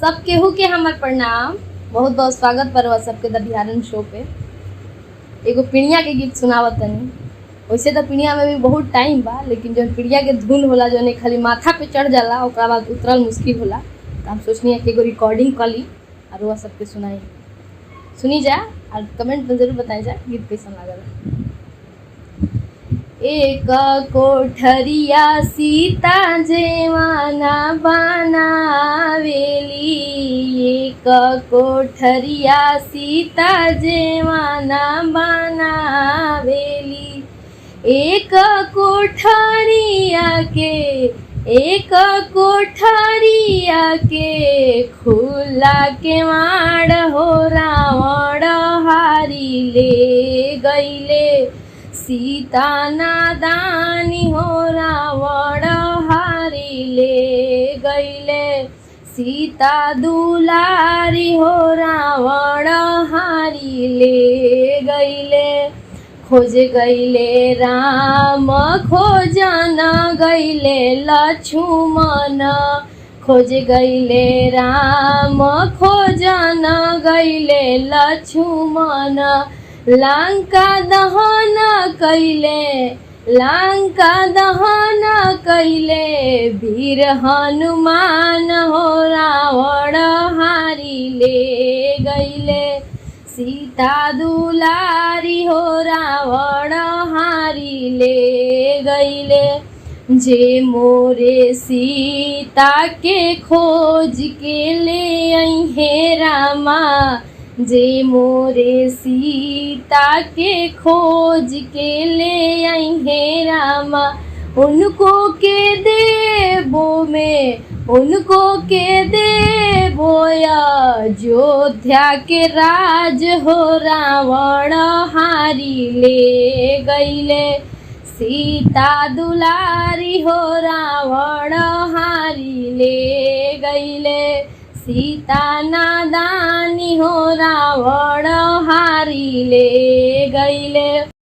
सब केहू के हमार प्रणाम। बहुत बहुत स्वागत बा सबके द बिहारन शो पे। एगो पिड़िया के गीत सुनावत तनी। वैसे तो पिड़िया में भी बहुत टाइम बा, लेकिन जो पिड़िया के धुन होला जो खाली माथा पे चढ़ जाला ओकरा बाद उतरल मुश्किल होला, तो हम सोचनी कि एगो रिकॉर्डिंग कर ली और वह सबके सुनाई। सुनी जा और कमेंट में जरूर बताई जा गीत कैसा लागल। एक कोठरिया सीता जेवाना बनावेली, एक कोठरिया सीता जेवाना बनावेली। एक कोठरिया के खुला के माड़ हो रावण हारी ले गईले। सीता नादानी हो रावण हारी ले गईले। सीता दुलारी हो रावण हारी ले गईले। खोज गईले राम खोजन गईले लक्ष्मण, खोज गईले राम खोजन गईले लक्ष्मण। लंका दहन कैले वीर हनुमान हो रावण हारी ले गईले। सीता दुलारी हो रावण हारी ले गईले। जे मोरे सीता के खोज के ले आई हे रामा, जे मोरे सीता के खोज के ले आई हे रामा। उनको के देवो अयोध्या के राज हो रावण हारी ले गईले। सीता दुलारी हो रावण हारी ले गईले। सीता नादानी हो रावण हारी ले गईले।